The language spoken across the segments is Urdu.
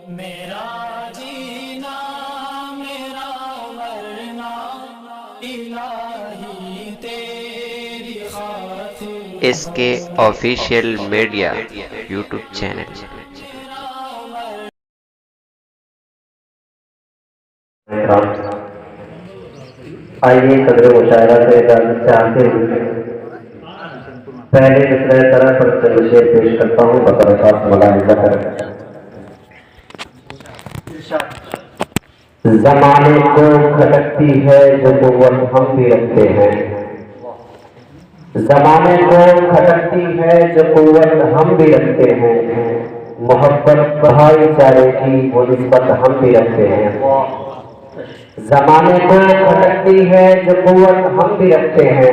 میرا جینا میرا مرنا الہی تیری خاطر اس کے آفیشیل میڈیا یوٹیوب چینل۔ آئیے قدر مشاعرہ سے اجازت چاہتے ہوئے پہلے مصرع طرح پر چند شعر پیش کرتا ہوں، بطرفات ملاحظہ کریں۔ زمانے کو کھٹکتی ہے جو قوت ہم بھی رکھتے ہیں، زمانے کو کھٹکتی ہے جو قوت ہم بھی رکھتے ہیں، محبت بھائی چارے کی وہ نسبت ہم بھی رکھتے ہیں۔ زمانے کو کھٹکتی ہے جو قوت ہم بھی رکھتے ہیں،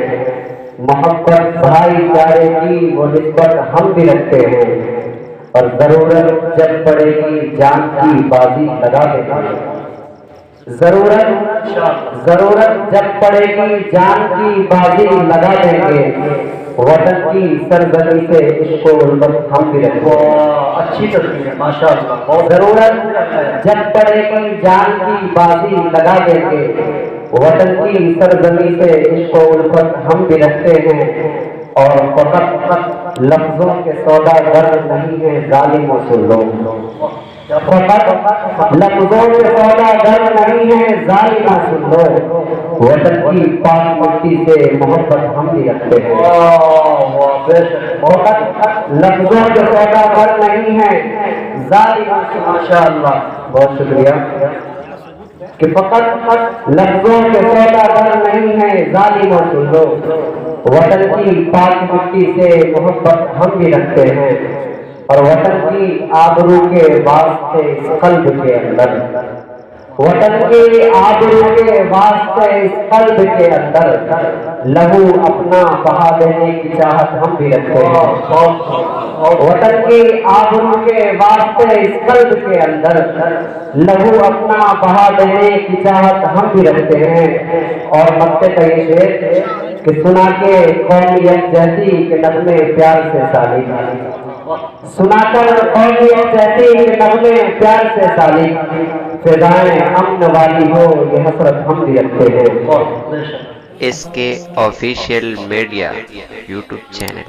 محبت بھائی چارے کی وہ نسبت ہم بھی رکھتے ہیں، اور ضرورت جب پڑے گی جان کی بازی لگا دیں گے۔ ضرورت جب پڑے گی جان کی بازی لگا دیں گے، وطن کی سرزمین سے عشق و غربت ہم بھی رکھتے ہیں۔ اچھی تصویر ہے ماشاءاللہ۔ ضرورت جب پڑے گی جان کی بازی لگا دیں گے، وطن کی سرزمین سے عشق و الفت ہم بھی رکھتے ہیں، اور فقط لفظوں کے سوداگر نہیں ہیں ظالم و سلو، فقط لفظوں کے سوداگر نہیں ہیں ظالم و سلو، وطن کی پاک مٹی سے محبت ہم بھی رکھتے ہیں۔ فقط لفظوں کے سوداگر نہیں ہیں ظالم و سلو، ماشاءاللہ بہت شکریہ، کہ فقط لفظوں کے سوداگر نہیں ہیں ظالم و سلو، وطن کی پاک مٹی سے محبت ہم بھی رکھتے ہیں، اور وطن کی آبرو کے واسطے اس قلب کے اندر، وطن کی آبرو کے واسطے اس قلب کے اندر لہو اپنا بہا دینے کی چاہت ہم بھی رکھتے ہیں۔ وطن کی آبرو کے واسطے اس قلب کے اندر لہو اپنا بہا دینے کی چاہت ہم بھی رکھتے ہیں، اور مکتے کا یہ شعر کہ سنا کے قومیت جہتی کے نغمے پیار سے سالی، سنا کر قومیت جہتی کے نغمے پیار سے سالی، فضائیں امن والی ہو یہ حسرت ہم بھی رکھتے ہیں۔ اس کے آفیشیل میڈیا یوٹیوب چینل۔